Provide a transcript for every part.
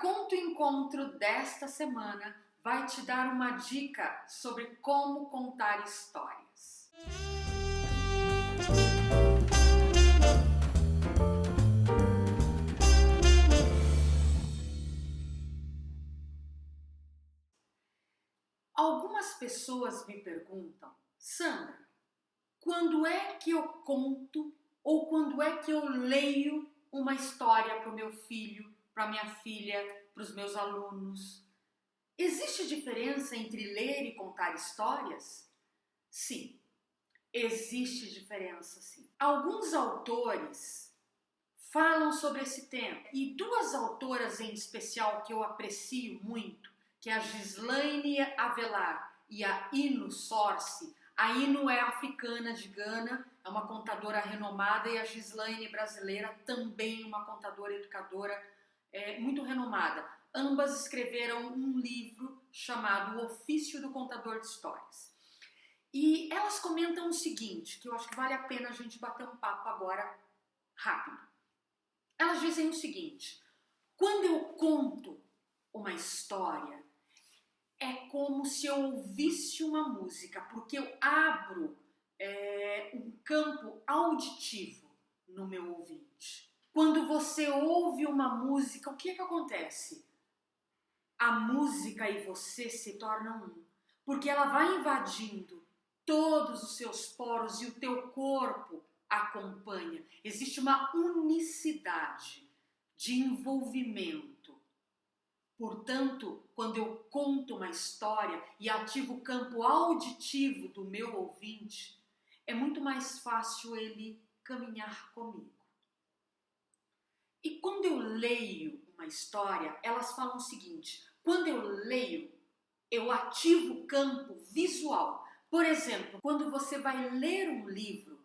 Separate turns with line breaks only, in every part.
Conto Encontro desta semana vai te dar uma dica sobre como contar histórias. Algumas pessoas me perguntam: Sandra, quando é que eu conto ou quando é que eu leio uma história para o meu filho, para minha filha, para os meus alunos? Existe diferença entre ler e contar histórias? Sim, existe diferença sim. Alguns autores falam sobre esse tema e duas autoras em especial que eu aprecio muito, que é a Ghislaine Avelar e a Inu Sorce. A Inu é africana de Gana, é uma contadora renomada, e a Ghislaine brasileira, também uma contadora e educadora muito renomada. Ambas escreveram um livro chamado O Ofício do Contador de Histórias. E elas comentam o seguinte, que eu acho que vale a pena a gente bater um papo agora rápido. Elas dizem o seguinte: quando eu conto uma história, é como se eu ouvisse uma música, porque eu abro um campo auditivo no meu ouvinte. Quando você ouve uma música, o que acontece? A música e você se tornam um, porque ela vai invadindo todos os seus poros e o teu corpo acompanha. Existe uma unicidade de envolvimento. Portanto, quando eu conto uma história e ativo o campo auditivo do meu ouvinte, é muito mais fácil ele caminhar comigo. E quando eu leio uma história, elas falam o seguinte: quando eu leio, eu ativo o campo visual. Por exemplo, quando você vai ler um livro,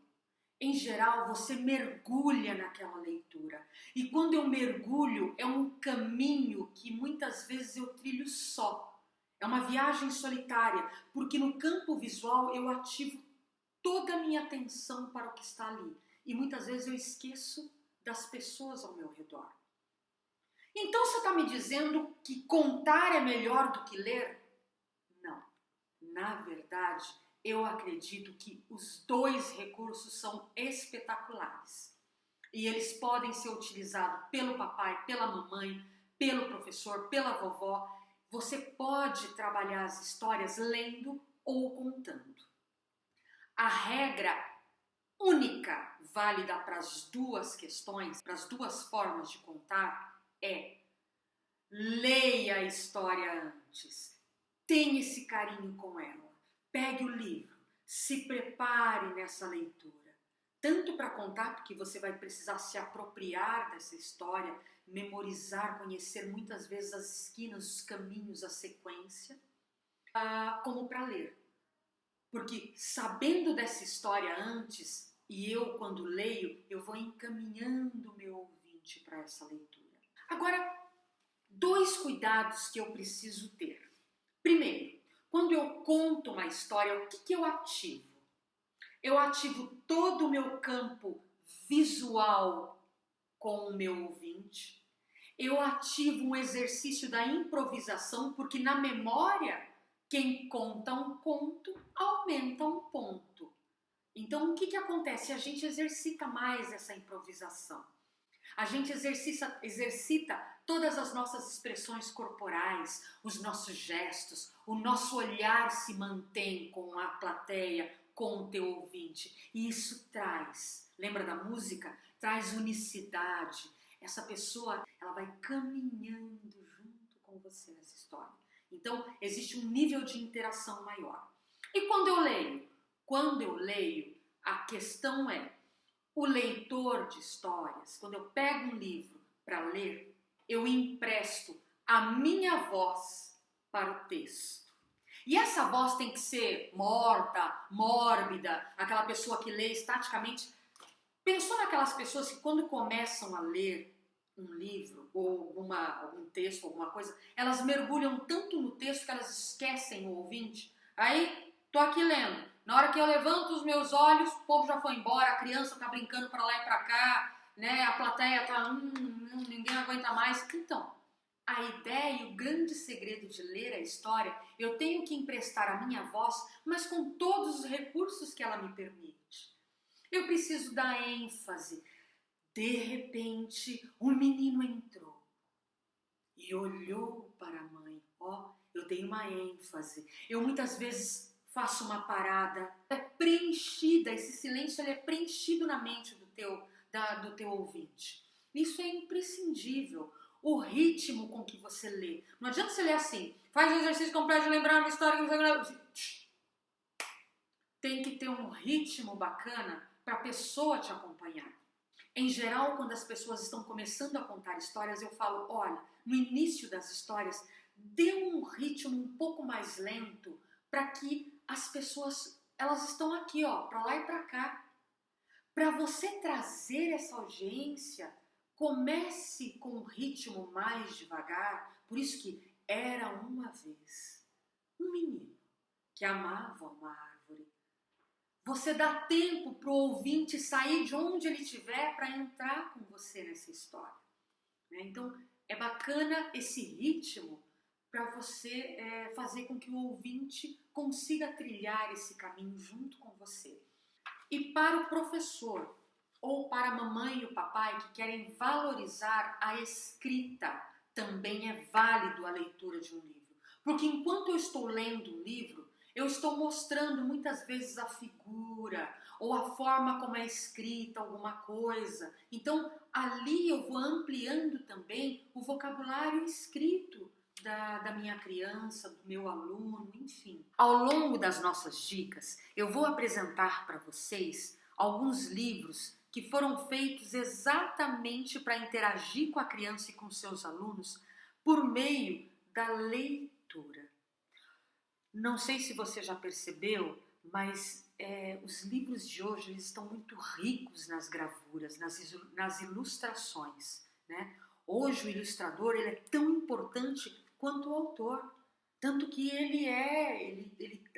em geral você mergulha naquela leitura. E quando eu mergulho, é um caminho que muitas vezes eu trilho só. É uma viagem solitária, porque no campo visual eu ativo toda a minha atenção para o que está ali. E muitas vezes eu esqueço das pessoas ao meu redor. Então você está me dizendo que contar é melhor do que ler? Não. Na verdade, eu acredito que os dois recursos são espetaculares. E eles podem ser utilizados pelo papai, pela mamãe, pelo professor, pela vovó. Você pode trabalhar as histórias lendo ou contando. A regra única, válida para as duas questões, para as duas formas de contar, é: leia a história antes, tenha esse carinho com ela, pegue o livro, se prepare nessa leitura, tanto para contar, porque você vai precisar se apropriar dessa história, memorizar, conhecer muitas vezes as esquinas, os caminhos, a sequência, como para ler. Porque sabendo dessa história antes, e eu quando leio, eu vou encaminhando o meu ouvinte para essa leitura. Agora, dois cuidados que eu preciso ter. Primeiro, quando eu conto uma história, o que eu ativo? Eu ativo todo o meu campo visual com o meu ouvinte. Eu ativo um exercício da improvisação, porque na memória, quem conta um conto aumenta um ponto. Então, o que acontece? A gente exercita mais essa improvisação. A gente exercita todas as nossas expressões corporais, os nossos gestos, o nosso olhar se mantém com a plateia, com o teu ouvinte. E isso traz, lembra da música? Traz unicidade. Essa pessoa, ela vai caminhando junto com você nessa história. Então, existe um nível de interação maior. E quando eu leio? Quando eu leio, a questão é: o leitor de histórias, quando eu pego um livro para ler, eu empresto a minha voz para o texto. E essa voz tem que ser morta, mórbida, aquela pessoa que lê estaticamente. Pensou naquelas pessoas que quando começam a ler um livro ou algum texto, alguma coisa, elas mergulham tanto no texto que elas esquecem o ouvinte? Aí, tô aqui lendo. Na hora que eu levanto os meus olhos, o povo já foi embora, a criança tá brincando para lá e para cá, né? A plateia tá, ninguém aguenta mais. Então, a a ideia e o grande segredo de ler a história, eu tenho que emprestar a minha voz, mas com todos os recursos que ela me permite. Eu preciso dar ênfase. De repente, o menino entrou e olhou para a mãe. Ó, eu dei uma ênfase. Eu muitas vezes faço uma parada. É preenchida, esse silêncio ele é preenchido na mente do teu ouvinte. Isso é imprescindível. O ritmo com que você lê. Não adianta você ler assim, faz o exercício completo de lembrar uma história. Tem que ter um ritmo bacana para a pessoa te acompanhar. Em geral, quando as pessoas estão começando a contar histórias, eu falo, olha, no início das histórias, dê um ritmo um pouco mais lento para que as pessoas, elas estão aqui, ó, para lá e para cá. Para você trazer essa audiência, comece com um ritmo mais devagar. Por isso que era uma vez um menino que amava uma árvore. Você dá tempo para o ouvinte sair de onde ele estiver para entrar com você nessa história. Então, é bacana esse ritmo para você fazer com que o ouvinte consiga trilhar esse caminho junto com você. E para o professor ou para a mamãe e o papai que querem valorizar a escrita, também é válido a leitura de um livro. Porque enquanto eu estou lendo um livro, eu estou mostrando muitas vezes a figura ou a forma como é escrita alguma coisa. Então, ali eu vou ampliando também o vocabulário escrito da minha criança, do meu aluno, enfim. Ao longo das nossas dicas, eu vou apresentar para vocês alguns livros que foram feitos exatamente para interagir com a criança e com seus alunos por meio da leitura. Não sei se você já percebeu, mas os livros de hoje eles estão muito ricos nas gravuras, nas ilustrações, né? Hoje o ilustrador ele é tão importante quanto o autor, tanto que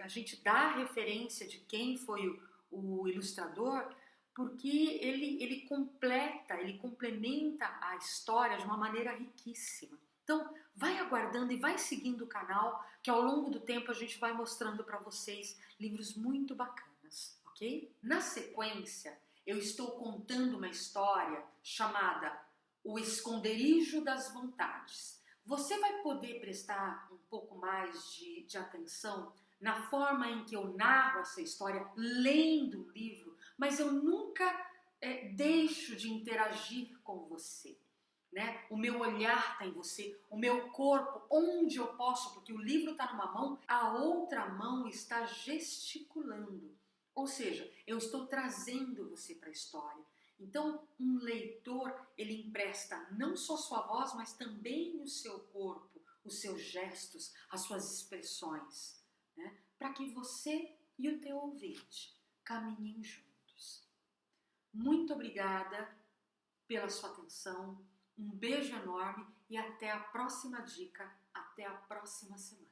a gente dá a referência de quem foi o ilustrador, porque ele completa, ele complementa a história de uma maneira riquíssima. Então, vai aguardando e vai seguindo o canal, que ao longo do tempo a gente vai mostrando para vocês livros muito bacanas, ok? Na sequência, eu estou contando uma história chamada O Esconderijo das Vontades. Você vai poder prestar um pouco mais de atenção na forma em que eu narro essa história, lendo o livro, mas eu nunca deixo de interagir com você. Né? O meu olhar está em você, o meu corpo, onde eu posso, porque o livro está numa mão, a outra mão está gesticulando. Ou seja, eu estou trazendo você para a história. Então, um leitor, ele empresta não só sua voz, mas também o seu corpo, os seus gestos, as suas expressões, né? Para que você e o teu ouvinte caminhem juntos. Muito obrigada pela sua atenção. Um beijo enorme e até a próxima dica, até a próxima semana.